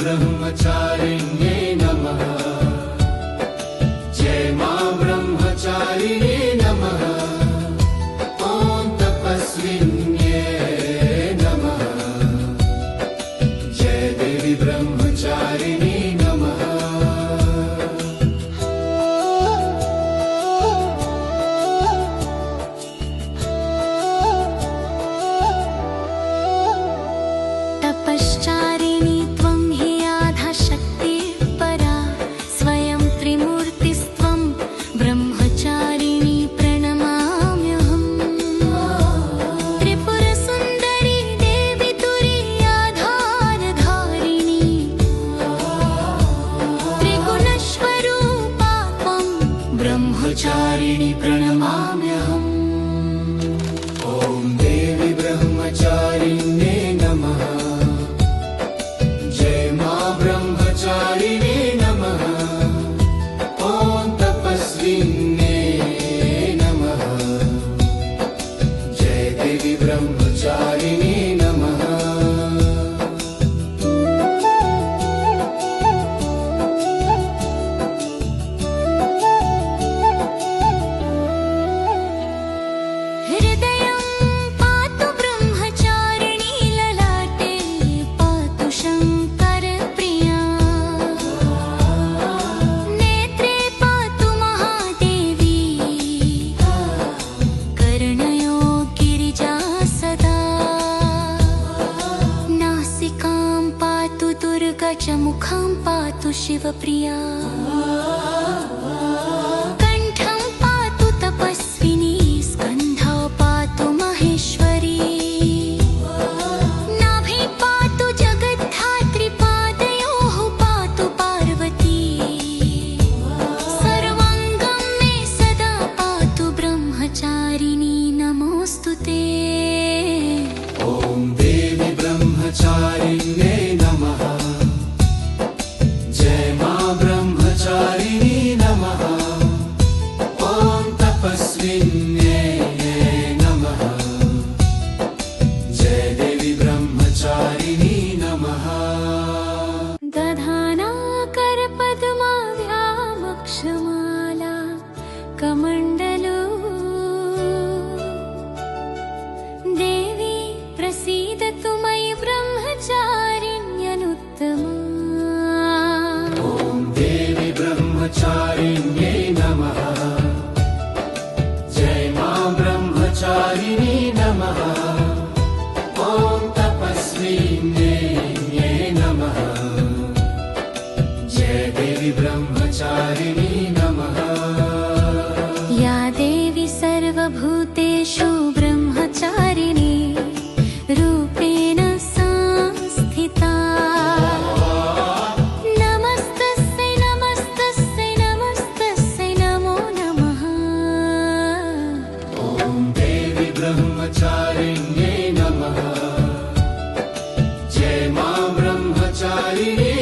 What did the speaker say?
ब्रह्मचारिण्ये नमः। जय मां ब्रह्मचारिणे नमः। ॐ तपस्विन्ये नमः। जय देवी ब्रह्मचारिणे नमः। तपश्चारिणी त्वं हि आधाशक्तिः परा, स्वयं त्रिमूर्तिस्त्वं ब्रह्मचारिणी प्रणमाम्यहम्। त्रिपुरसुन्दरी देवी तुरीयाधारधारिणी, त्रिगुणस्वरूपा त्वं ब्रह्मचारिणी प्रणमाम्यहम्। ॐ देवी ब्रह्मचारिण्ये नमः। जय मां ब्रह्मचारिणे नमः। ॐ तपस्विन्ये नमः। जय देवी ब्रह्मचारिणे नमः। हृदयं पातु ब्रह्मचारिणी, ललाटे पातु शङ्करप्रिया, नेत्रे पातु महादेवी, कर्णयो गिरिजा सदा, नासिकां पातु दुर्गा च मुखं पातु शिवप्रिया, कण्ठं पातु तपस्विनी, स्कन्धौ पातु महेश्वरी, नाभि पातु जगद्धात्री, पादयोः पातु पार्वती, सर्वाङ्गं मे सदा पातु ब्रह्मचारिणी, नमोऽस्तु ते। ॐ देवी ब्रह्मचारिण्ये नमः। जय मां ब्रह्मचारिणे नमः। ॐ तपस्विन्ये नमः। जय देवी ब्रह्मचारिणे नमः। दधाना करपद्माभ्यामक्षमाला कमण्डलो, देवी प्रसीदतु मयि ब्रह्मचारिण्यनुत्तमा। ॐ देवी ब्रह्मचारिण्ये नमः। जय मां ब्रह्मचारिणे नमः। ॐ तपस्विन्ये नमः। जय देवी ब्रह्मचारिणे नमः। या देवी सर्वभूतेषु ब्रह्मचारिणी रूपेण संस्थिता, नमस्तस्यै नमस्तस्यै नमस्तस्यै नमो नमः। ॐ देवी ब्रह्मचारिण्ये नमः। जय मां ब्रह्मचारिणे